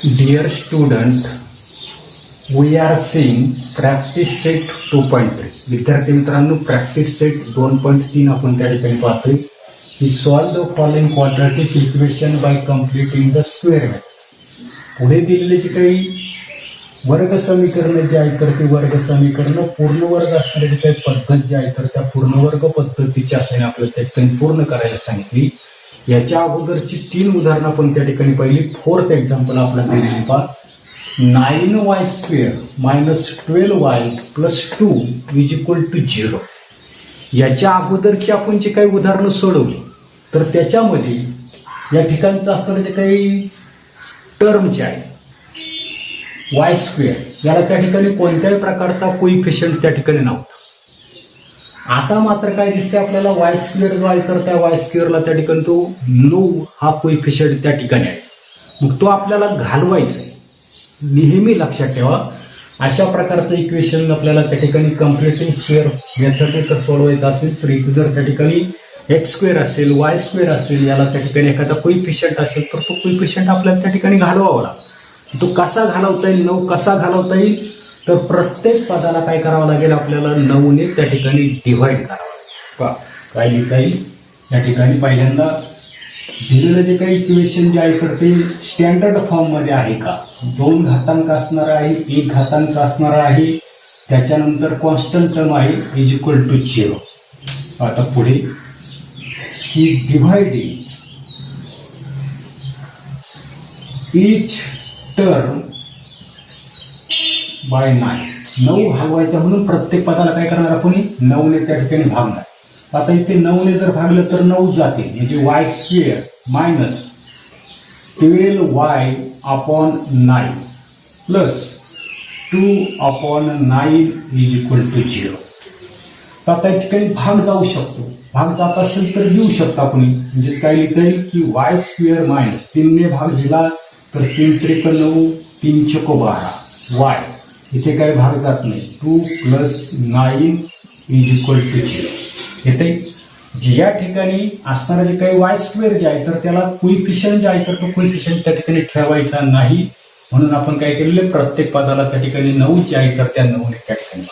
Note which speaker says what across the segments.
Speaker 1: Dear student, we are seeing practice set 2.3. विद्यार्थी मित्रांनो, practice set 2.3 आपण त्या ठिकाणी पाहतोय की solve the following quadratic equation by completing the square method. पुढे दिलेले जे काही वर्ग समीकरण जे आहेत तर ते वर्ग समीकरण पूर्ण वर्ग असणारी काही पद्धत जी आहे तर त्या पूर्ण वर्ग पद्धतीची असल्याने आपल्याला त्या ठिकाणी पूर्ण करायला सांगितली. याच्या अगोदरची 3 उदाहरणं आपण त्या ठिकाणी पहिली 4th एक्झाम्पल आपल्याला दिलेली पहा. 9y² minus 12y plus 2 is equal to 0. याच्या अगोदरची आपण जे काही उदाहरणं सोडवली तर त्याच्यामध्ये या ठिकाणचं असणारं जे काही टर्म जे आहे y² याला त्या ठिकाणी कोणत्याही प्रकारचा कोइफिशियंट त्या ठिकाणी नव्हता. आता मात्र काय दिसते आपल्याला y² जो आहे तर त्या y² ला त्या ठिकाणी तो 9 हा कोइफिशियंट त्या ठिकाणी आहे. मग तो आपल्याला घालवायचा आहे. नेहमी लक्षात ठेवा, अशा प्रकारचं इक्वेशन आपल्याला त्या ठिकाणी कम्प्लिटिंग स्क्वेअर मेथड जर सोडवायचं असेल तर इथे जर त्या ठिकाणी x² असेल y² असेल याला त्या ठिकाणी एखादा कोइफिशियंट असेल तर तो कोइफिशियंट आपल्याला त्या ठिकाणी घालवावा लागतो. तो कसा घालवता येईल, 9 कसा घालवता येईल तर प्रत्येक पदाला काय करावं लागेल आपल्याला 9 ने त्या ठिकाणी डिव्हाइड करावं लागेल. काय लिहिता येईल या ठिकाणी पहिल्यांदा दिलेलं जे काही इक्वेशन जे आहे तर ते स्टँडर्ड फॉर्म मध्ये आहे का, 2 घातांक असणार आहे, 1 घातांक असणार आहे, त्याच्यानंतर कॉन्स्टंट टर्म आहे इज इक्वल टू 0. आता पुढे ही डिव्हाइडिंग इच टर्म बाय 9 हलवायचा म्हणून प्रत्येक पदाला काय करणार आपण 9 ने त्या ठिकाणी भागणार. आता इथे 9 ने जर भागलं तर 9 जाते म्हणजे y² minus 12y upon 9 plus 2 upon 9 is equal to 0. आता या ठिकाणी भाग जाऊ शकतो, भाग जात असेल तर लिहू शकता आपण म्हणजे काय लिहिता येईल की y² मायनस 3 ने भाग दिला तर 3 त्रिक 9 3 चौक 12 y इथे काय भाग जात नाही 2 प्लस 9 इज इक्वल टू 0. येते जी या ठिकाणी असणारं जे काही y² जे आहे तर त्याला कोइफिशियंट जे आहे तर तो कोइफिशियंट त्या ठिकाणी ठेवायचा नाही म्हणून आपण काय केलेलं प्रत्येक पदाला त्या ठिकाणी 9 जे आहे तर त्या 9 ने त्या ठिकाणी.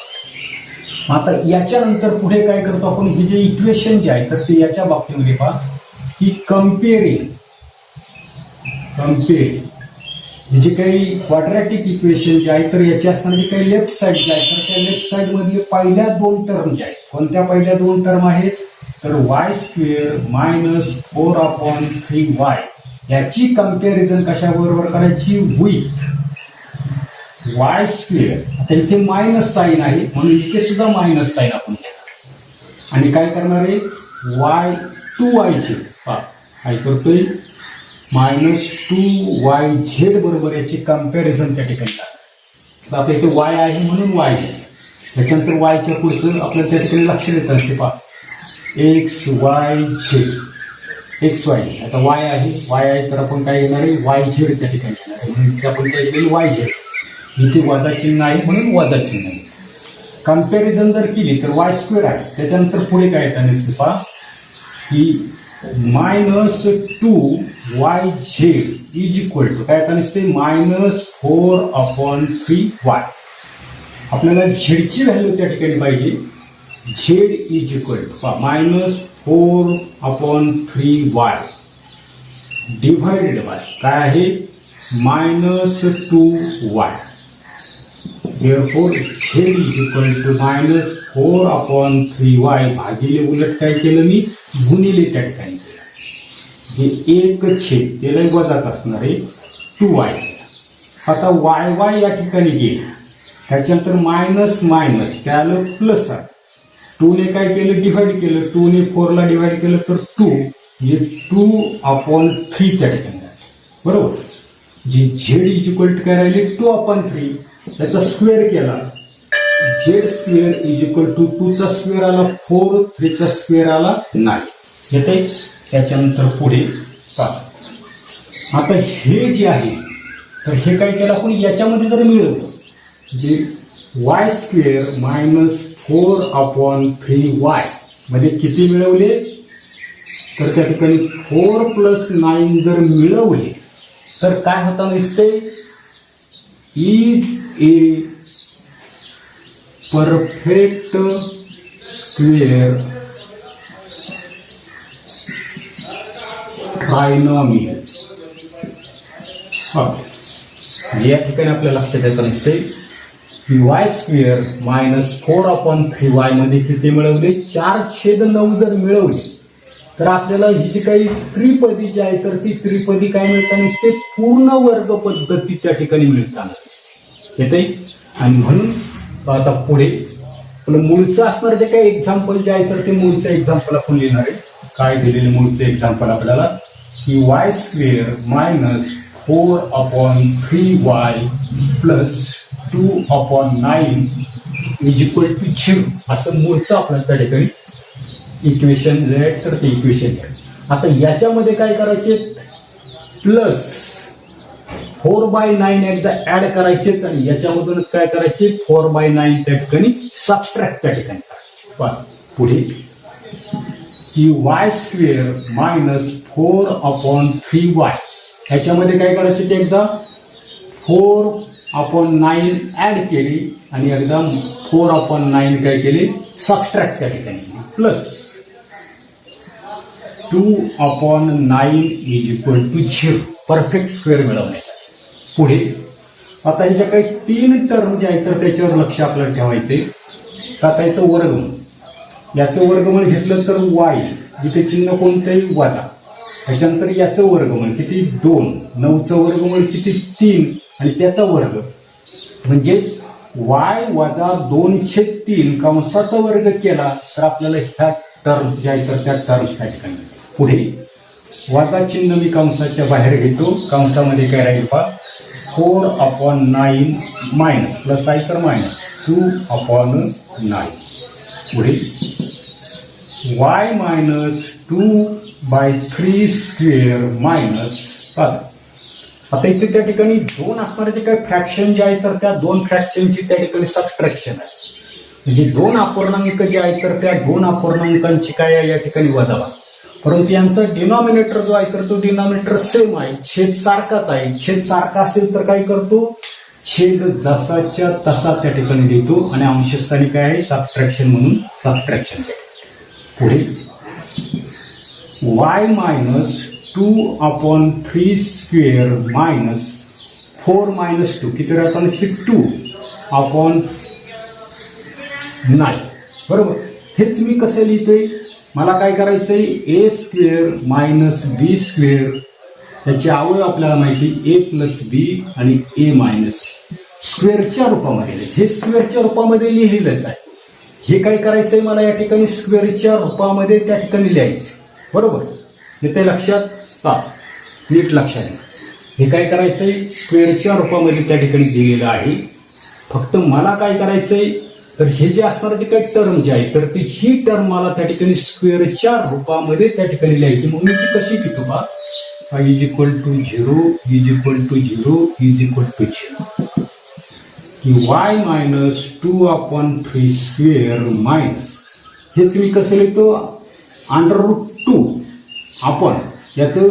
Speaker 1: आता याच्यानंतर पुढे काय करतो आपण, हे जे इक्वेशन जे आहे तर ते याच्या बाबतीमध्ये पहा की कम्पेअरिंग जे काही क्वाड्रॅटिक इक्वेशन जे आहे तर याची असणारी जे काही लेफ्ट साईड जे आहे तर त्या लेफ्ट साईड मधले पहिल्या 2 टर्म जे आहेत कोणत्या पहिल्या 2 टर्म आहेत तर y² मायनस 4 अपॉन 3y याची कंपॅरिझन कशाबरोबर करायची विथ y². आता इथे मायनस साईन आहे म्हणून इथे सुद्धा मायनस साईन आपण घेणार आणि काय करणार आहे y2y काय करतोय मायनस 2yz बरोबर याची कंपॅरिझन त्या ठिकाणी करणार. आता इथे y आहे म्हणून y त्याच्यानंतर yच्या पुढचं आपल्याला त्या ठिकाणी लक्ष देतं असते पहा xy. आता y आहे तर आपण काय घेणार आहे yz त्या ठिकाणी घेणार आहे म्हणून इथे आपण काय केलं yz. इथे वजा चिन्ह आहे म्हणून वजा चिन्ह आहे. कंपॅरिझन जर केली तर y² आहे त्याच्यानंतर पुढे काय येतं नसते पहा की minus 2yz is equal to काय येतं नसते मायनस 4 अपॉन 3y. आपल्याला झेडची व्हॅल्यू त्या ठिकाणी पाहिजे z is equal to minus 4 upon 3y divided by काय आहे minus 2y. therefore z is equal to minus 4 upon 3y भागिले उलट काय केलं मी गुणिले त्या ठिकाणी केलं हे 1 त्याला वजाच असणार आहे 2y. आता y या ठिकाणी गेले त्याच्यानंतर मायनस मायनस काय आलं प्लस आहे 2 ने काय केलं डिव्हाइड केलं 2 ने 4 ला डिव्हाइड केलं तर 2 म्हणजे 2 अपॉन 3 त्या ठिकाणी बरोबर. जे z इज इक्वल टू काय राहिले 2 अपॉन 3 त्याचा स्क्वेअर केला z² इज इक्वल टू 2 चा स्क्वेअर आला 4 3 चा स्क्वेअर आला 9. येते त्याच्यानंतर पुढे आता हे जे आहे तर हे काय केलं आपण याच्यामध्ये जर मिळवलं जे y² मायनस 4 अपॉन 3y मध्ये किती मिळवले तर त्या ठिकाणी 4 प्लस 9 जर मिळवले तर काय होताना दिसते, is a perfect square trinomial. या ठिकाणी आपल्या लक्षात येतं दिसते की वाय स्क्वेअर मायनस 4/3y मध्ये किती मिळवले, 4/9 जर मिळवले तर आपल्याला ही जी काही त्रिपदी जी आहे तर ती त्रिपदी काय मिळताना दिसते, पूर्ण वर्ग पद्धती त्या ठिकाणी मिळताना दिसते. येते. आणि म्हणून आता पुढे आपलं मूळचं असणार ते काय एक्झाम्पल जे आहे तर ते मूळचं एक्झाम्पल आपण लिहिणार आहे. काय दिलेले मूळचं एक्झाम्पल आपल्याला की y square minus 4/3y plus 2/9 is equal to 0 असं मूळचं आपल्याला त्या ठिकाणी इक्वेशन जे आहे तर ते इक्वेशन आहे. आता याच्यामध्ये काय करायचे, प्लस 4/9 एकदा ऍड करायचे आणि याच्यामधूनच काय करायचे 4/9 त्या ठिकाणी सबस्ट्रॅक्ट त्या ठिकाणी करायचे. पुढे की वाय स्क्वेअर मायनस 4/3y ह्याच्यामध्ये काय करायचे ते एकदा 4/9 ऍड केली आणि एकदा 4/9 काय केले सबस्ट्रॅक्ट त्या ठिकाणी plus 2/9 is equal to 0 perfect square मिळवण्यासाठी. पुढे आता ह्याच्या काही 3 टर्म जे आहेत तर त्याच्यावर लक्ष आपल्याला ठेवायचे. आता याचं वर्गमूळ, याचं वर्गमूळ घेतलं तर वाय जिथे चिन्ह कोणतंही वजा, त्याच्यानंतर याचं वर्गमूळ किती 2, 9चं वर्गमूळ किती 3 आणि त्याचा वर्ग म्हणजे वाय वजा 2/3 कंसाचा वर्ग केला तर आपल्याला ह्या टर्म्स ज्या आहेत तर त्या टर्म्स त्या ठिकाणी. पुढे वजा चिन्ह मी कंसाच्या बाहेर घेतो, कंसामध्ये काय राहील पहा 4/9 मायनस प्लस आहे तर मायनस 2/9. पुढे y मायनस 2/3 स्क्वेअर मायनस. आता इथे त्या ठिकाणी 2 असणारे जे काही फ्रॅक्शन जे आहे तर त्या 2 फ्रॅक्शनची त्या ठिकाणी सबस्ट्रॅक्शन आहे. म्हणजे 2 अपूर्णांक जे आहेत तर त्या 2 अपूर्णांकांची काय आहे या ठिकाणी वजावा, परंतु यांचा डिनॉमिनेटर जो आहे तर तो डिनॉमिनेटर सेम आहे, छेद सारखाच आहे. छेद सारखा असेल तर काय करतो, छेद जसाच्या तसा त्या ठिकाणी देतो आणि अंशस्थानी काय आहे सबट्रॅक्शन म्हणून सबट्रॅक्शन. पुढे y minus 2/3 square minus 4 minus 2 किती राहताना 2/9 बरोबर. हेच मी कसं लिहितोय, मला काय करायचंय a square minus b square त्याची अवयव आपल्याला माहिती a प्लस b आणि a मायनस स्क्वेअरच्या रूपामध्ये. हे स्क्वेअरच्या रूपामध्ये लिहिलेलंच आहे. हे काय करायचंय मला या ठिकाणी स्क्वेअरच्या रूपामध्ये त्या ठिकाणी लिहायचं बरोबर. येते लक्षात पहा, नीट लक्षात घ्या. हे काय करायचंय स्क्वेअरच्या रूपामध्ये त्या ठिकाणी दिलेलं आहे. फक्त मला काय करायचंय तर हे जे असणार जे काही टर्म जे आहे तर ती ही टर्म मला त्या ठिकाणी स्क्वेअरच्या रूपामध्ये त्या ठिकाणी लिहायची. मग मी ती कशी लिहितो पहा, is equal to 0 is equal to 0 is equal to 0 की y मायनस 2/3 स्क्वेअर मायनस हेच मी कसं लिहितो √2 आपण याचं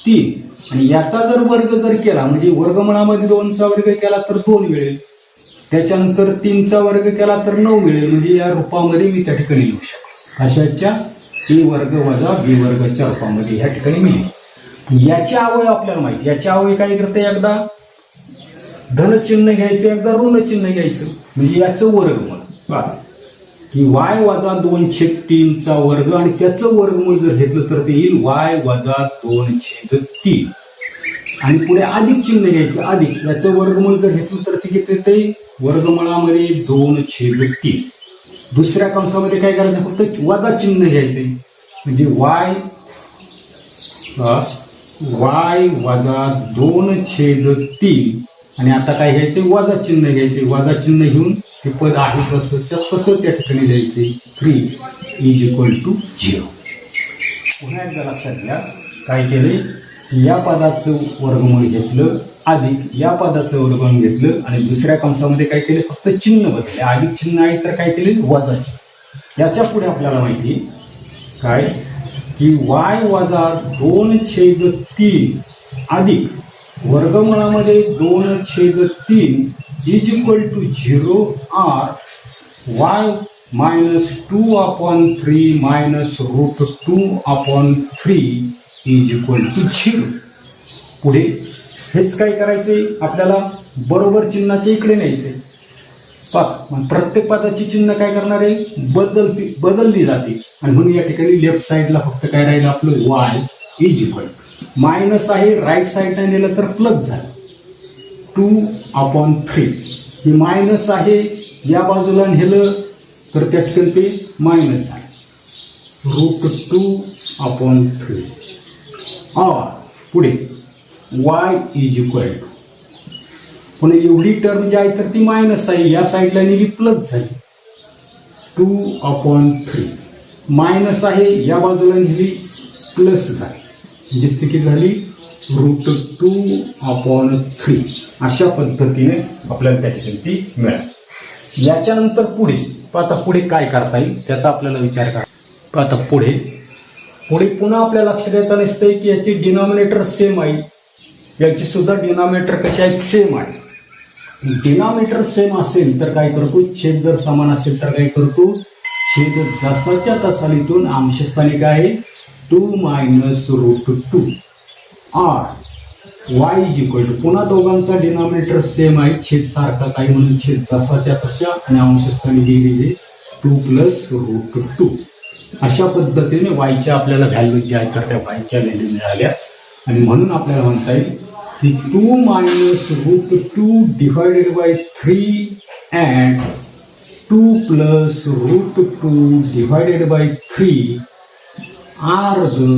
Speaker 1: 3 आणि याचा जर वर्ग जर केला म्हणजे वर्गमुळामध्ये 2चा वर्ग केला तर 2 मिळेल, त्याच्यानंतर 3चा वर्ग केला तर 9 मिळेल. म्हणजे या रूपामध्ये मी त्या ठिकाणी लिहू शकतो अशाच्या a वर्ग वजा b वर्गाच्या रूपामध्ये या ठिकाणी मिळेल. याचे अवयव आपल्याला माहिती, याचे अवयव काय करते एकदा धन चिन्ह घ्यायचं एकदा ऋण चिन्ह घ्यायचं म्हणजे याचं वर्गमूळ की y वजा 2/3चा वर्ग आणि त्याचं वर्गमूळ जर घेतलं तर ते येईल y वजा 2/3 आणि पुढे अधिक चिन्ह घ्यायचं अधिक याचं वर्गमूळ जर घेतलं तर ते घेते ते वर्गमुळामध्ये 2/3. दुसऱ्या कंसामध्ये काय करायचं फक्त वजा चिन्ह घ्यायचे म्हणजे y वजा 2/3 आणि आता काय घ्यायचे वजा चिन्ह घ्यायचे. वजा चिन्ह घेऊन हे पद आहे कसं त्या ठिकाणी द्यायचे 3 इज इक्वल टू 0. पुन्हा एकदा लक्षात घ्या काय केले, या पदाचं वर्गमूळ घेतलं अधिक या पदाचं वर्गमूळ घेतलं आणि दुसऱ्या कंसामध्ये काय केले फक्त चिन्ह बदलले. अधिक चिन्ह आहे तर काय केले वजा चिन्ह. याच्या पुढे आपल्याला माहिती काय की y वजा 2/3 अधिक वर्गमुळामध्ये 2/3 is equal to 0 or y -2/3 -√2/3 is equal to 0. पुढे हेच काय करायचंय आपल्याला, बरोबर चिन्हाच्या इकडे न्यायचंय. प्रत्येक पदाची चिन्ह काय करणार आहे, बदलली जाते. आणि म्हणून या ठिकाणी लेफ्ट साईडला फक्त काय राहिलं आपलं वाय इज इक्वल मायनस आहे, राईट साईडला नेलं तर प्लस झालं 2/3. ही मायनस आहे, या बाजूला नेलं तर त्या ठिकाणी ते मायनस झालं √2/3. पुढे वाय इज इक्वल टू, पुन्हा एवढी टर्म जी आहे तर ती मायनस आहे, या साईडला नेली प्लस झाली 2/3. मायनस आहे, या बाजूला नेली प्लस झाली, म्हणजे स्थिती झाली √2/3. अशा पद्धतीने आपल्याला त्या ठिकाणी ती मिळाली. याच्यानंतर पुढे आता पुढे काय करता येईल त्याचा आपल्याला विचार करा. आता पुढे पुन्हा आपल्या लक्षात येता नसतंय की याची डिनॉमिनेटर सेम आहे, याची सुद्धा डिनॉमिनेटर कशी आहेत, सेम आहे. डिनॉमिनेटर सेम असेल तर काय करतो, छेद जर समान असेल तर काय करतो, छेद जसाच्या तसा लिहितो. अंशस्थानी काय आहे 2 -√2 or y is equal to, पुन्हा दोघांचा डिनॉमिनेटर सेम आहे, छेद सारखा काही म्हणून छेद जसाच्या तशा आणि अंशस्थानी दिलेले 2 + √2. अशा पद्धतीने वायच्या आपल्याला व्हॅल्यू ज्या आहेत तर त्या वायच्या व्हॅल्यू मिळाल्या. आणि म्हणून आपल्याला म्हणता येईल की 2 -√2 divided by 3 and 2 + √2 divided by 3 are the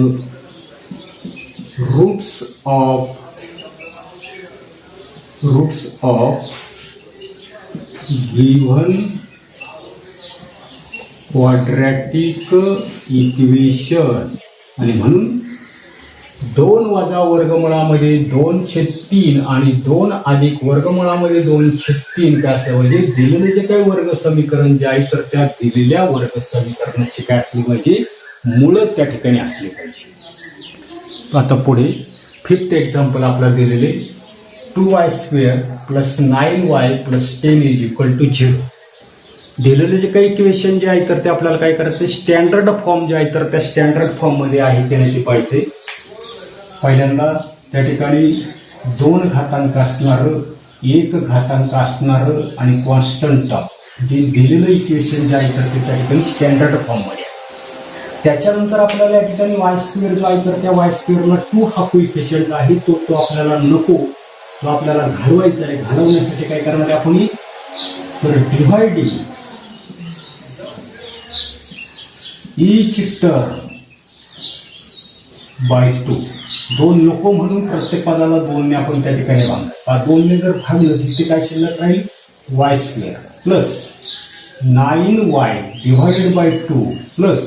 Speaker 1: roots of given quadratic equation. आणि म्हणून 2 वजा वर्गमुळामध्ये 2/3 आणि 2 अधिक वर्गमुळामध्ये 2/3 काय असलं म्हणजे दिलेले जे काही वर्ग समीकरण जे आहे तर त्या दिलेल्या वर्ग समीकरणाची काय असली म्हणजे मूळच त्या ठिकाणी असली पाहिजे. आता पुढे 5th एक्झाम्पल आपल्याला दिलेले 2y² + 9y + 10 is equal to 0. दिलेले जे काही इक्वेशन जे आहे तर ते आपल्याला काय करायचं, स्टँडर्ड फॉर्म जे आहे तर त्या स्टँडर्ड फॉर्म मध्ये आहे ते नाही पाहिजे. पहिल्यांदा त्या ठिकाणी 2 घातांक असणारं, 1 घातांक असणारं आणि कॉन्स्टंट टर्म जे दिलेलं इक्वेशन जे आहे तर ते त्या ठिकाणी स्टँडर्ड फॉर्म मध्ये. त्याच्यानंतर आपल्याला या ठिकाणी y² जो आहे तर त्या y² 2 हा कोइफिशियंट आहे तो आपल्याला नको, तो आपल्याला घालवायचा आहे. घालवण्यासाठी काय करणार आहे आपण, तर डिव्हायडिंग ईच टर्म बाय 2. 2 नको म्हणून प्रत्येक पदाला 2 ने आपण त्या ठिकाणी बांधतो. 2 ने जर भागलं तिथे काय शिल्लक राहील, y² plus 9y divided by 2 plus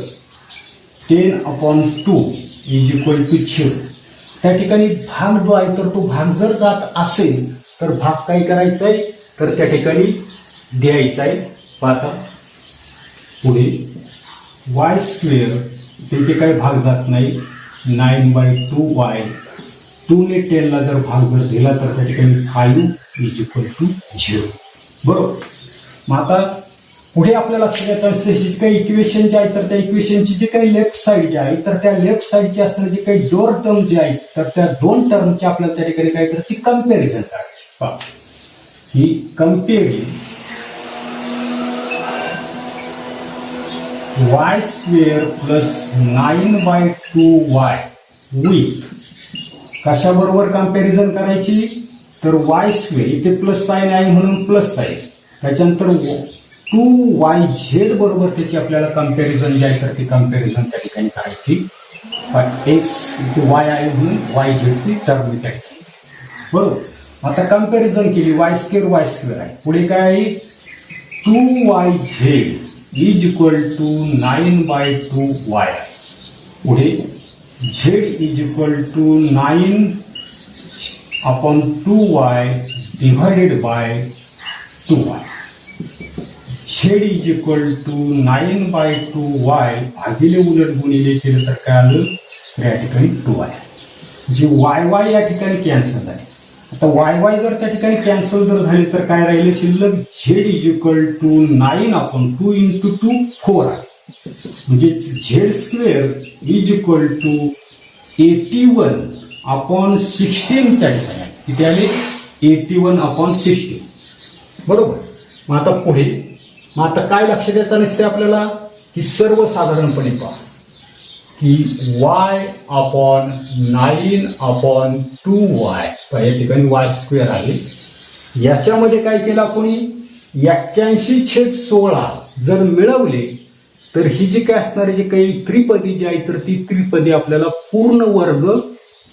Speaker 1: 10/2 is equal to 0. त्या ठिकाणी भाग जो आहे तर तो भाग जर जात असेल तर भाग काय करायचा आहे, तर त्या ठिकाणी द्यायचा आहे. आता पुढे y² त्याचे काही भाग जात नाही, 9/2y 2 ने 10 ला जर भाग जर दिला तर त्या ठिकाणी 5 इज इक्वल टू 0. बरोबर. मग आता पुढे आपल्या लक्षात येत असते काही इक्वेशन जे आहे तर त्या इक्वेशनची जे काही लेफ्ट साईड जे आहे तर त्या लेफ्ट साईडची असणारे जे काही 2 टर्म जे आहेत तर त्या 2 टर्मची आपल्याला त्या ठिकाणी काय करायची, कम्पॅरिझन करायची. ही कम्पेअरिंग y² + 9/2y विथ कशाबरोबर कम्पॅरिझन करायची, तर y² इथे प्लस साईन आहे म्हणून प्लस साईन, त्याच्यानंतर 2yz बरोबर त्याची आपल्याला कम्पॅरिझन जे आहे तर ती कम्पॅरिझन त्या ठिकाणी करायची. x इथे y आहे म्हणून yz ची टर्म त्या ठिकाणी. बरोबर. आता कम्पॅरिझन केली, y² आहे. पुढे काय आहे, 2yz is equal to 9/2y. पुढे z is equal to 9/2y divided by 2y. z is equal to 9/2y भागिले उलट गुणिले केलं तर काय आलं, या ठिकाणी 2y. जी y या ठिकाणी कॅन्सल आहे. आता वाय वाय जर त्या ठिकाणी कॅन्सल जर झाले तर काय राहिले शिल्लक z is equal to 9/2 into 2 4 आहे. म्हणजे z square is equal to 81/16 त्या ठिकाणी आहे. किती आले 81/16. बरोबर. मग आता पुढे मग आता काय लक्षात येतं नसते आपल्याला की सर्वसाधारणपणे पहा की y/9/2y या ठिकाणी वाय स्क्वेअर आहे. याच्यामध्ये काय केलं आपण 81/16 जर मिळवले तर ही जी काय असणारी जी काही त्रिपदी जी आहे तर ती त्रिपदी आपल्याला पूर्ण वर्ग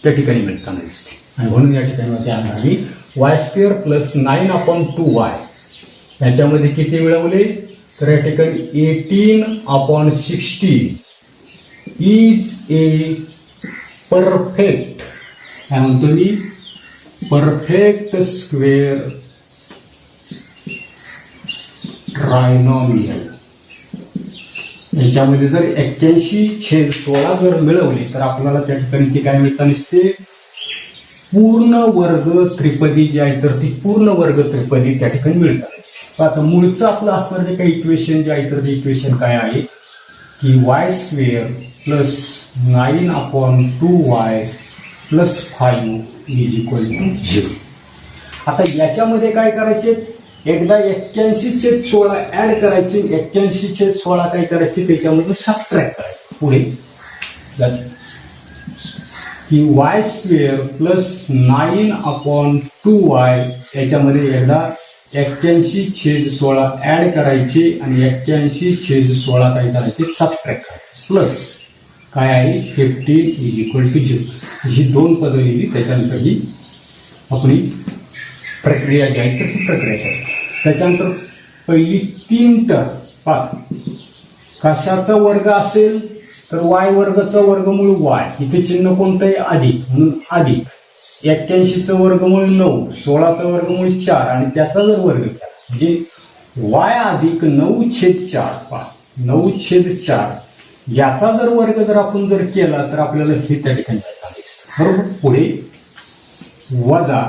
Speaker 1: त्या ठिकाणी मिळताना दिसते. आणि म्हणून या ठिकाणी आम्ही वाय स्क्वेअर प्लस 9/2y याच्यामध्ये किती मिळवले तर या ठिकाणी 18/16 इज ए परफेक्ट काय म्हणतो मी परफेक्ट स्क्वेअर ट्रायनॉमियल. याच्यामध्ये जर 81/16 जर मिळवले तर आपल्याला त्या ठिकाणी ते काय मिळतं नसते पूर्ण वर्ग त्रिपदी जी आहे तर ती पूर्ण वर्ग त्रिपदी त्या ठिकाणी मिळतात. आता मूळचं आपलं असणारं जे काही इक्वेशन जे आहे तर ते इक्वेशन काय आहे की y square plus 9/2y plus 5 is equal to 0. आता याच्यामध्ये काय करायचे एकदा 81/16 ऍड करायचे 81/16 काय करायचे त्याच्यामध्ये सबट्रॅक्ट करायचे. पुढे की वाय स्क्वेअर प्लस 9/2y याच्यामध्ये एकदा 81/16 ऍड करायचे आणि 81/16 काय करायचे सबट्रॅक्ट करायचे प्लस काय आहे 15 इज इक्वल टू 0. ही दोन पदं लिहिली त्याच्यानंतर ही आपली प्रक्रिया जी आहे तर ती प्रक्रिया करायची. त्याच्यानंतर पहिली 3 टर्म पहा कशाचा वर्ग असेल तर वाय वर्गाचा वर्गमूळ वाय इथे चिन्ह कोणतं आहे अधिक म्हणून अधिक 81चं वर्गमूळ 9 16चं वर्गमूळ 4 आणि त्याचा जर वर्ग केला म्हणजे वाय अधिक 9/4 पहा 9/4 याचा जर वर्ग जर आपण जर केला तर आपल्याला हे त्या ठिकाणी बरोबर. पुढे वजा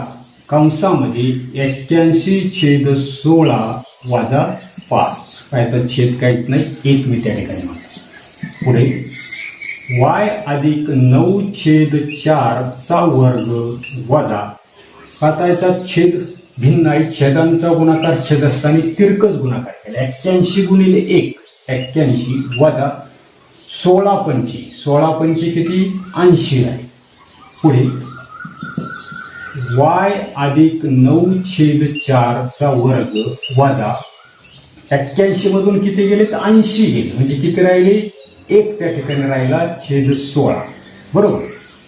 Speaker 1: कंसामध्ये 81/16 वजा 5 काय तर छेद काहीच नाही 1 मी त्या ठिकाणी म्हणतो. पुढे वाय अधिक 9/4 चा वर्ग वजा आता याचा छेद भिन्न आहे छेदांचा गुणाकार छेद असताना तिरकस गुणाकार केला 81 गुणिले 1 81 वजा 16/5 किती 80 आहे. पुढे वाय अधिक 9/4 चा वर्ग वजा 81 मधून किती गेले तर 80 गेले म्हणजे किती राहिले 1 त्या ठिकाणी राहिला छेद 16 बरोबर.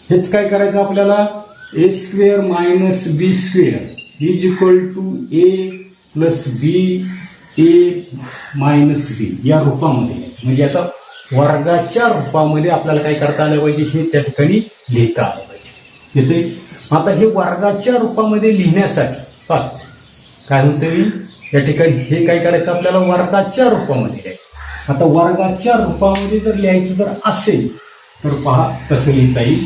Speaker 1: हेच काय करायचं आपल्याला a square minus B square is equal to a plus B A minus B या रूपामध्ये म्हणजे आता वर्गाच्या रूपामध्ये आपल्याला काय करता आलं पाहिजे हे त्या ठिकाणी लिहिता आलं पाहिजे. येते आता हे वर्गाच्या रूपामध्ये लिहिण्यासाठी काय म्हणतो मी या ठिकाणी हे काय करायचं आपल्याला वर्गाच्या रूपामध्ये लिहायचं. आता वर्गाच्या रूपामध्ये जर लिहायचं जर असेल तर पहा कसं लिहिता येईल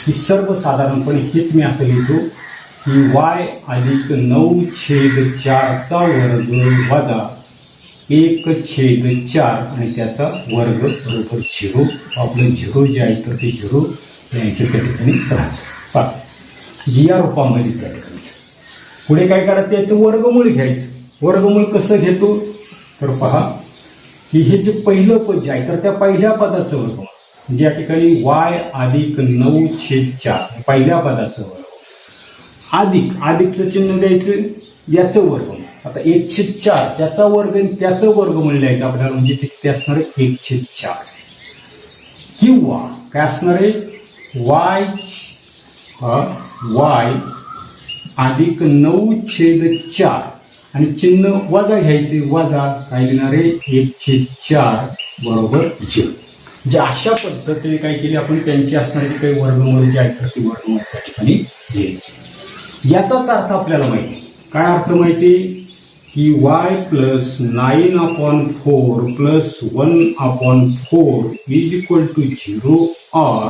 Speaker 1: की सर्वसाधारणपणे हेच मी असं लिहितो की वाय अधिक 9/4 चा वर्ग वजा 1/4 आणि त्याचा वर्ग बरोबर 0. आपलं 0 जे आहे तर ते 0 याच्या त्या ठिकाणी राहतं जी या रूपामध्ये त्या ठिकाणी. पुढे काय करायचं याचं वर्गमूळ घ्यायचं. वर्गमूळ कसं घेतो तर पहा की हे जे पहिलं पद जे आहे तर त्या पहिल्या पदाचं वर्गमूळ म्हणजे या ठिकाणी वाय अधिक 9/4 पहिल्या पदाचं वर्ग अधिकचं चिन्ह द्यायचं याचं वर्गमूळ. आता 1/4 त्याचा वर्ग आणि त्याचं वर्गमूळ लिहायचं आपल्याला म्हणजे ते किती असणार आहे 1/4 किंवा काय असणार आहे वाय अधिक 9/4 आणि चिन्ह वजा घ्यायचे वजा काय लिहिणार आहे 1/4 बरोबर 0. जे अशा पद्धतीने काय केली आपण त्यांची असणारी काही वर्गमूळ जे आहेत तर ती वर्गमूळ त्या ठिकाणी लिहायची. याचाच अर्थ आपल्याला माहिती काय अर्थ माहिती की y plus 9/4 plus 1/4 is equal to 0 और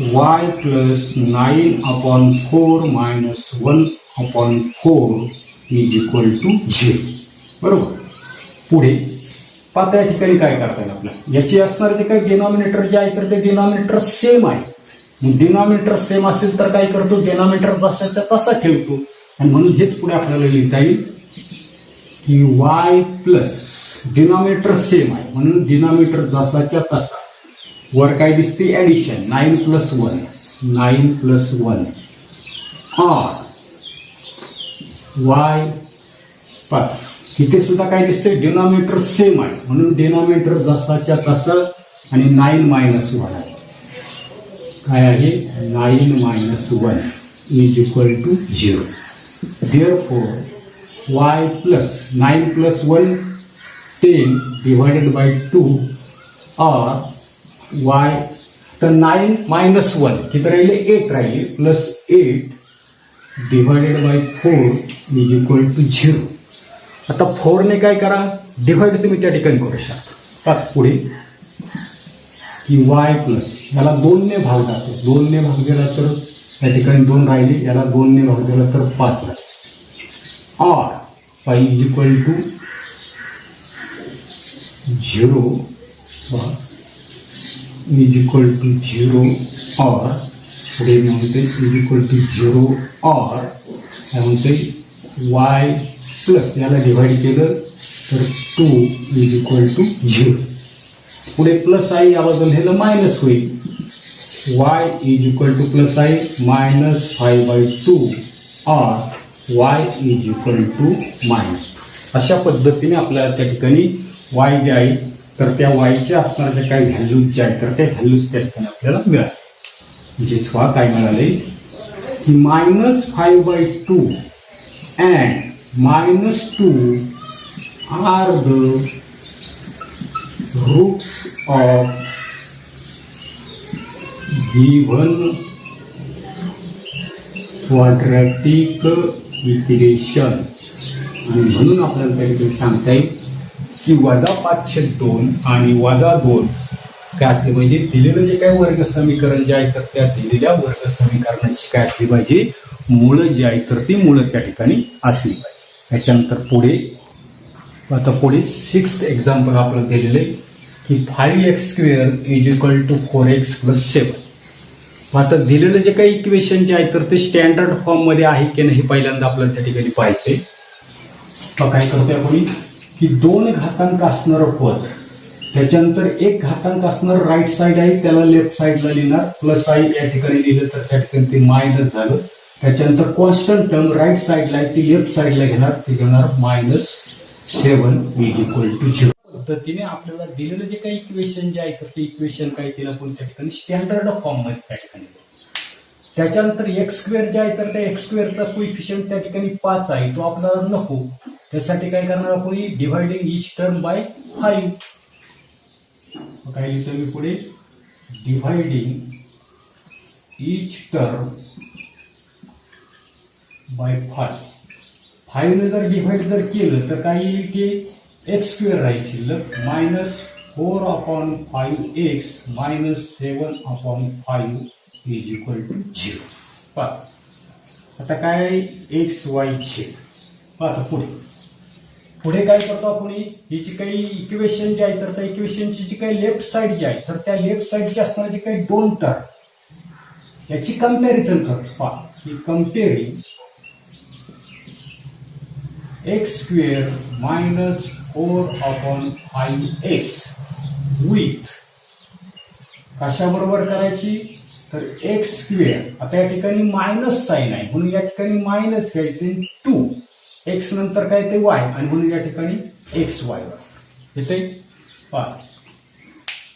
Speaker 1: y plus 9/4 minus 1/4 is equal to 0. बरोबर. पुढे पाहता या ठिकाणी काय करता येईल आपल्याला, याची असणार ते काही डिनॉमिनेटर जे आहे तर ते डिनॉमिनेटर सेम आहे. मग डिनॉमिनेटर सेम असेल तर काय करतो, डिनॉमिनेटर जसाच्या तसा ठेवतो आणि म्हणून हेच पुढे आपल्याला लिहिता येईल की y प्लस डिनॉमिनेटर सेम आहे म्हणून डिनॉमिनेटर जसाच्या तसा, वर काय दिसते ऍडिशन 9 + 1 और y इथे सुद्धा काय दिसते डिनॉमिनेटर सेम आहे म्हणून डिनॉमिनेटर जसाच्या तसा आणि 9 - 1 आहे. काय आहे 9 - 1 is equal to 0. Therefore y प्लस 9 + 1 10 डिवाइडेड बाय 2 और y तर 9 - 1 किती राहिले 8 राहिले plus 8 divided by 4 is equal to 0. आता 4 ने काय करा डिवाइड तुम्ही त्या ठिकाणी करू शकता. पुढे की y प्लस याला 2 ने भाग जातो, 2 ने भाग दिला तर त्या ठिकाणी 2 राहिले, याला 2 ने भाग दिला तर 5 राहिले और 5 is equal to 0 is equal to 0 और पुढे म्हणते इज इक्वल टू 0 और काय म्हणते y प्लस याला डिवाइड केलं तर 2 इज इक्वल टू 0. पुढे प्लस आहे या बाजूला हे मायनस होईल, y is equal two plus आहे -5/2 और y इज इक्वल टू -2. अशा पद्धतीने आपल्याला त्या ठिकाणी y जे आहे तर त्या वायच्या असणाऱ्या काही व्हॅल्यूज जे आहेत तर त्या व्हॅल्यूज त्या ठिकाणी आपल्याला मिळाले. म्हणजे काय मिळाले की -5/2 and -2 are the roots of given quadratic equation. आणि म्हणून आपल्याला त्या ठिकाणी सांगता येईल की -5/2 आणि -2 काय असले पाहिजे, दिलेलं जे काय वर्ग समीकरण जे आहे तर त्या दिलेल्या वर्ग समीकरणाची काय असली पाहिजे, मुळं जी आहे तर ती मुळं त्या ठिकाणी असली पाहिजे. त्याच्यानंतर पुढे 6th एक्झाम्पल आपल्याला दिलेलं आहे की 5x² is equal to 4x + 7. आता दिलेलं जे काही इक्वेशन जे आहे तर ते स्टँडर्ड फॉर्म मध्ये आहे की नाही पहिल्यांदा आपल्याला त्या ठिकाणी पाहायचे. काय करतोय आपण की 2 घातांक असणारं पद, त्याच्यानंतर 1 घातांक असणार राईट साईड आहे त्याला लेफ्ट साईडला लिहिणार, प्लस आहे या ठिकाणी लिहिलं तर त्या ठिकाणी ते मायनस झालं. त्याच्यानंतर कॉन्स्टंट टर्म राईट साईडला आहे ती लेफ्ट साईडला घेणार, ते घेणार -7 इज इक्वल टू 0. पद्धतीने आपल्याला दिलेलं जे काही इक्वेशन जे आहे तर ते इक्वेशन काय केलं आपण त्या ठिकाणी स्टँडर्ड फॉर्म मध्ये त्या ठिकाणी. त्याच्यानंतर x² जे आहे तर त्या x²चा कोइफिशियंट त्या ठिकाणी 5 आहे, तो आपल्याला नको. त्यासाठी काय करणार आपण डिवायडिंग ईच टर्म बाय 5. काय लिहितो मी पुढे डिवायडिंग ईच टर्म बाय 5. 5 ने जर डिवाइड जर केलं तर काय येईल की x² राहील शिल्लक -4/5x - 7/5 इज इक्वल टू 0. आता काय xy आता पुढे काय करतो आपण, ही जी काही इक्वेशन जे आहे तर त्या इक्वेशनची जी काही लेफ्ट साईड जी आहे तर त्या लेफ्ट साईडची असणारी जी काही 2 टर्म याची कंपॅरिझन करतो. की कम्पेअरिंग x² - 4/5x विथ कशाबरोबर करायची तर x². आता या ठिकाणी मायनस साईन आहे म्हणून या ठिकाणी मायनस घ्यायचे 2 x नंतर काय ते y आणि म्हणून या ठिकाणी xy येते.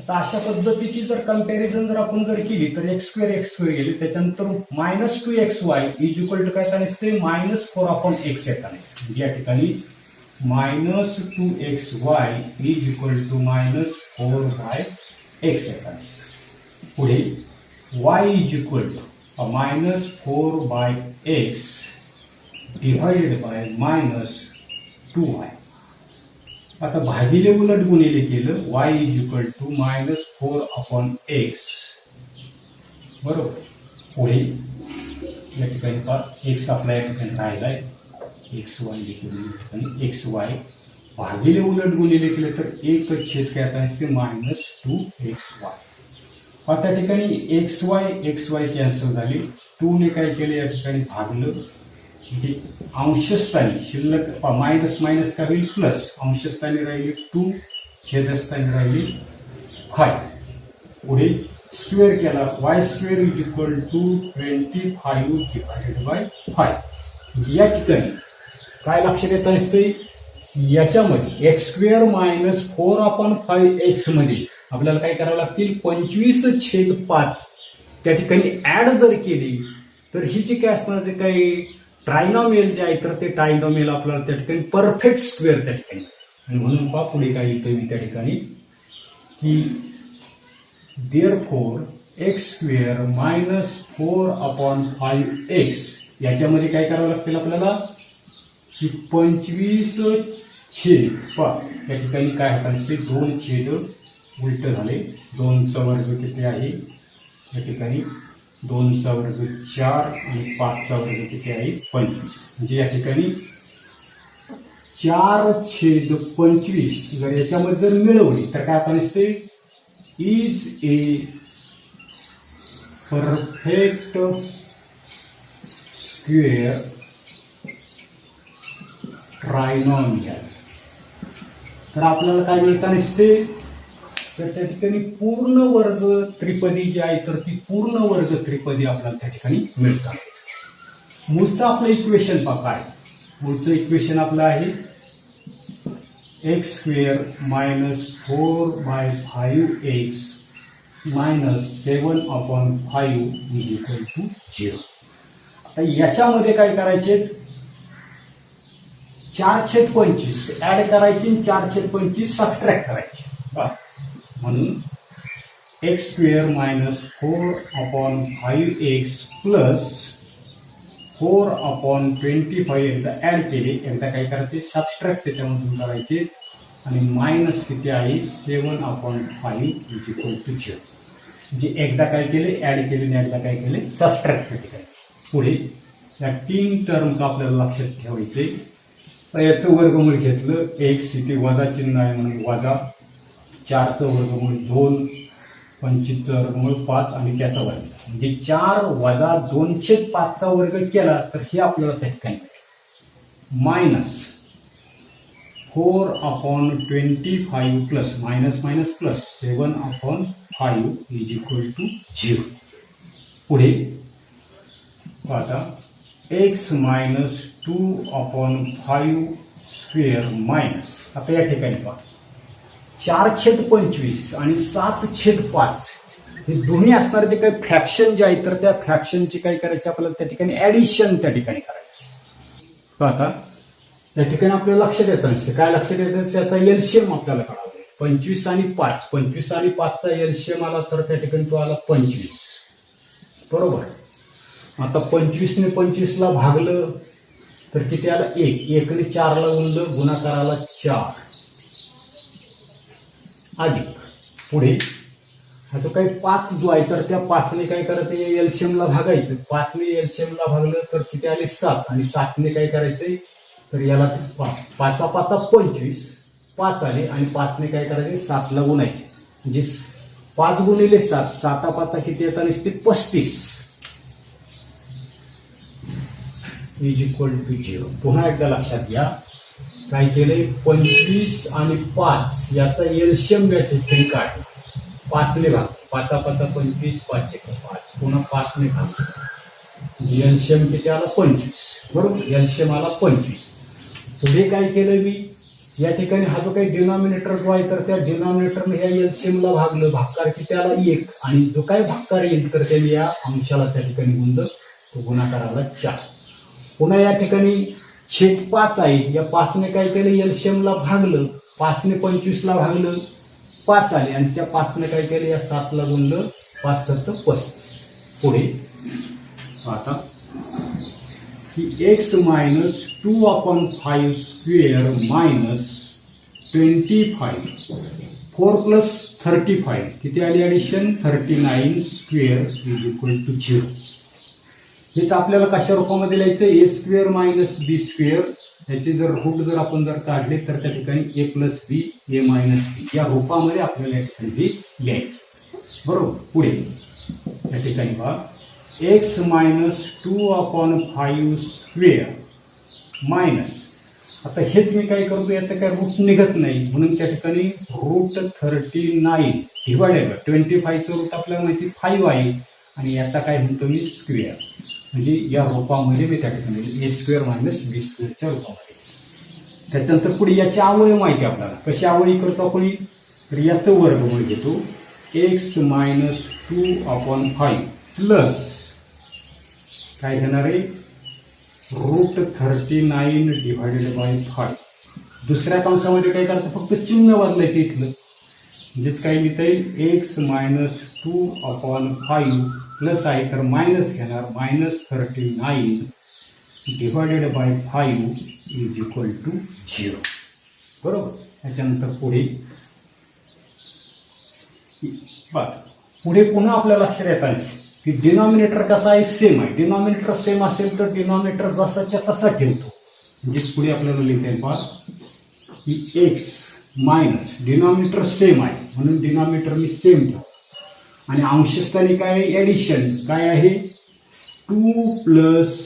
Speaker 1: आता अशा पद्धतीची जर कंपॅरिझन जर आपण जर केली तर x² गेली, त्याच्यानंतर -2xy इज इक्वल टू काय असते -4/x येतात. या ठिकाणी -2xy is equal to -4/x येतात. पुढे y is equal to -4/x divided by -2y. आता भागिले उलट गुणिले केलं y is equal to -4/x बरोबर. पुढे या ठिकाणी पहा एक्स आपला या ठिकाणी राहिला आहे, एक्स वाय लिहितो या ठिकाणी एक्स वाय भागिले उलट गुणिले केले तर एक छेद काय आता असते -2xy. त्या ठिकाणी एक्स वाय कॅन्सल झाली, 2 ने काय केले या ठिकाणी भागलं, म्हणजे अंशस्थानी शिल्लक मायनस मायनस काय होईल प्लस, अंशस्थानी राहिली 2, छेदस्थानी राहिली 5. पुढे स्क्वेअर केला y² = 25/5. या ठिकाणी काय लक्षात येत असते, याच्यामध्ये x² - 4/5x मध्ये आपल्याला काय करावं लागतील 25/5 त्या ठिकाणी ऍड जर केली तर ही जी काय असणार ते काही ट्रायनॉमियल जे आहे तर ते ट्रायनॉमियल आपल्याला त्या ठिकाणी परफेक्ट स्क्वेअर त्या ठिकाणी. आणि म्हणून पहा पुढे काय येतं मी त्या ठिकाणी की therefore x² - 4/5x याच्यामध्ये काय करावं लागतील आपल्याला की 25 छेद या ठिकाणी काय होतात ते 2 छेद उलट झाले, 2चा वर्ग किती आहे या ठिकाणी 2चा वर्ग 4 आणि 5चा वर्ग किती आहे 25. म्हणजे या ठिकाणी 4/25 जर याच्यामध्ये जर मिळवली तर काय आपण असते is a perfect square trinomial. तर आपल्याला काय मिळताना दिसते तर त्या ठिकाणी पूर्ण वर्ग त्रिपदी जी आहे तर ती पूर्ण वर्ग त्रिपदी आपल्याला त्या ठिकाणी मिळतात. मूळचं आपलं इक्वेशन पहा काय, मूळचं इक्वेशन आपलं आहे x² - 4/5x - 7/5 = 0. आता याच्यामध्ये काय करायचे 4/25 ऍड करायची, 4/25 सबट्रॅक्ट करायची. म्हणून x² - 4/5x प्लस 4/25 एकदा ऍड केले, एकदा काय करायचे सबट्रॅक्ट त्याच्यामधून करायचे आणि मायनस किती आहे 7/5 = 0. म्हणजे एकदा काय केले ऍड केले आणि एकदा काय केले सबट्रॅक्ट केले. पुढे या 3 टर्म आपल्याला लक्षात ठेवायचे. याचं वर्गमूळ घेतलं, x इथे वजा चिन्ह आहे म्हणून वजा 4चं वर्गमूळ 2, 25चं वर्गमूळ 5 आणि त्याचा वर्ग म्हणजे 4 वजा 2/5चा वर्ग केला तर हे आपल्याला त्या ठिकाणी minus 4/25 plus minus minus plus 7/5 = 0. पुढे आता x - 2/5² मायनस आता या ठिकाणी पहा 4/25 आणि 7/5 हे दोन्ही असणारे जे काही फ्रॅक्शन जे आहे तर त्या फ्रॅक्शनची काय करायची आपल्याला त्या ठिकाणी ऍडिशन त्या ठिकाणी करायची. आता त्या ठिकाणी आपल्याला लक्षात येत नसते काय लक्षात येतं त्याचा एलसीएम आपल्याला काढावा. 25 आणि 5, 25 आणि 5चा एलसीएम आला तर त्या ठिकाणी तो आला 25 बरोबर. आता 25 ने 25ला भागलं तर किती आला 1, 1 ने 4ला गुणलं गुणाकाराला 4 अधिक पुढे आता काही 5 जो आहे तर त्या 5ने काय करायचं एलसीएमला भागायचं. 5 ने एलसीएमला भागलं तर किती आले 7 आणि 7 ने काय करायचंय तर याला 5/5 25 5 आले आणि 5 ने काय करायचे 7ला गुणायचे म्हणजे 5 गुणिले 7 7/5 किती येतात असते 35 = 0. पुन्हा एकदा लक्षात घ्या काय केले 25 आणि 5 याचा एलसीएम या ठिकाणी काढ 5 ने भाग 5/5 25 5 × 5 पुन्हा 5 ने भाग एलसीएम किती आला 25 बरोबर. एलसीएम आला 25. पुढे काय केलं मी या ठिकाणी हा जो काही डिनॉमिनेटर जो आहे तर त्या डिनॉमिनेटरने ह्या एलसीएमला भागलं भागकार किती आला 1 आणि जो काय भागकार येईल तर त्याने या अंशाला त्या ठिकाणी गुणलं तो गुणाकाराला 4. पुन्हा या ठिकाणी छेद 5 आहे या 5 ने काय केलं एलसीएमला भागलं 5 ने 25ला भागलं 5 आले आणि त्या 5 ने काय केलं या 7ला गुणलं 5 7 35. पुढे आता की x - 2/5² - 25 4 + 35 किती आली addition 39 square is equal to 0. हेच आपल्याला कशा रूपामध्ये लिहायचं a square minus B square याचे जर रूट जर आपण जर काढले तर त्या ठिकाणी ए plus B A minus B या रूपामध्ये आपल्याला या ठिकाणी लिहायचे. बरोबर. पुढे या ठिकाणी बघा एक्स मायनस 2/5 स्क्वेअर मायनस आता हेच मी काय करतो याचं काय रूट निघत नाही म्हणून त्या ठिकाणी रूट 39 डिवायडेड 25चं रूट आपल्याला माहिती 5 आहे आणि याचा काय म्हणतो मी स्क्वेअर म्हणजे या रूपामध्ये मी त्या ठिकाणी ए स्क्वेअर मायनस बी स्क्वेअरच्या रूपामध्ये. त्याच्यानंतर पुढे याची अवयव माहिती आपल्याला कशी अवयवी करतो आपण तर याचं वर्गमूळ घेतो एक्स मायनस 2/5 प्लस काय घेणार आहे रूट 39 डिवायडेड बाय 5. दुसऱ्या कंसामध्ये काय करायचं फक्त चिन्ह बदलायचं इथलं म्हणजेच काय लिहिता येईल एक्स मायनस 2/5 प्लस आहे तर मायनस घेणार minus 39 divided by 5 is equal to 0. बरोबर. त्याच्यानंतर पुढे पुन्हा आपल्या लक्षात येत की डिनॉमिनेटर कसा आहे सेम आहे. डिनॉमिनेटर सेम असेल तर डिनॉमिनेटर जसाच्या तसा ठेवतो म्हणजेच पुढे आपल्याला लिहिता येईल पहा की एक्स मायनस डिनॉमिनेटर सेम आहे म्हणून डिनॉमिनेटर मी सेम ठेवतो आणि अंशस्थानी काय आहे ॲडिशन काय आहे 2 प्लस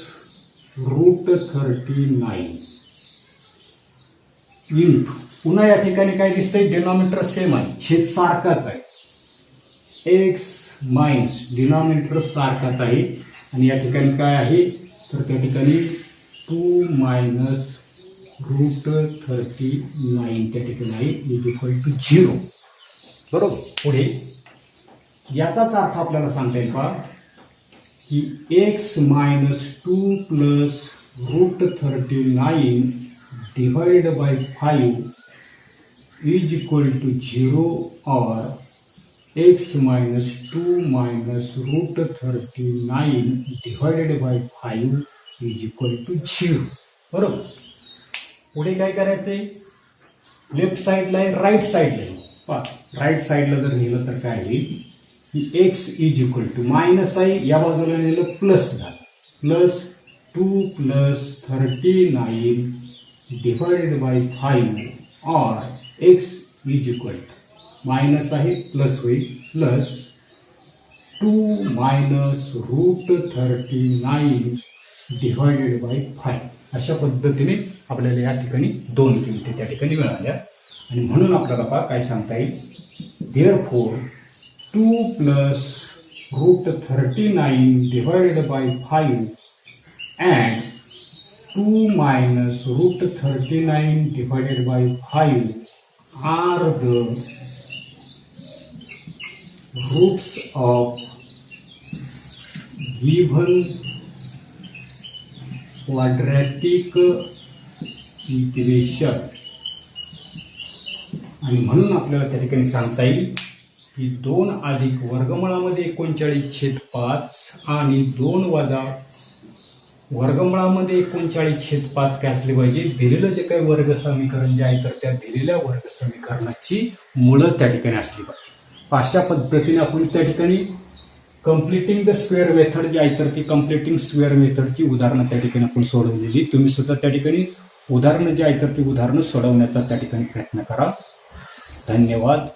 Speaker 1: रूट 39 इंटू पुन्हा या ठिकाणी काय दिसतंय डिनॉमिनेटर सेम आहे छेद सारखाच आहे एक्स मायनस डिनॉमिनेटर सारखाच आहे आणि या ठिकाणी काय आहे तर त्या ठिकाणी 2 मायनस रूट 39 त्या ठिकाणी आहे इज इक्वल टू 0. बरोबर. पुढे याचाच अर्थ आपल्याला सांगता येईल पहा की x minus 2 plus root 39 divided by 5 is equal to 0 और x minus 2 minus root 39 divided by 5 is equal to 0. बरोबर. पुढे काय करायचंय लेफ्ट साईडला आहे राईट साईडला आहे पहा राईट साईडला जर लिहिलं तर काय होईल की x is equal to minus आहे या बाजूला लिहिलं प्लस झालं प्लस 2 प्लस 39 डिवायडेड बाय 5 और x is equal to minus आहे प्लस होईल plus 2 minus root 39 divided by 5 अशा पद्धतीने आपल्याला या ठिकाणी दोन किमती त्या ठिकाणी मिळाल्या आणि म्हणून आपल्याला काय सांगता येईल therefore 2 plus root 39 divided by 5 and 2 minus root 39 divided by 5 are the roots of given quadratic equation आणि म्हणून आपल्याला त्या ठिकाणी सांगता येईल की 2 अधिक वर्गमुळामध्ये 39/5 आणि 2 वजा वर्गमुळामध्ये 39/5 काय असले पाहिजे दिलेलं जे काही वर्ग समीकरण जे आहे तर त्या दिलेल्या वर्ग समीकरणाची मुळं त्या ठिकाणी असली पाहिजे. अशा पद्धतीने आपण त्या ठिकाणी कम्प्लिटिंग द स्क्वेअर मेथड जी आहे तर ती कम्प्लिटिंग स्क्वेअर मेथडची उदाहरणं त्या ठिकाणी आपण सोडवलेली. तुम्ही सुद्धा त्या ठिकाणी उदाहरणं जी आहे तर ती उदाहरणं सोडवण्याचा त्या ठिकाणी प्रयत्न करा. धन्यवाद.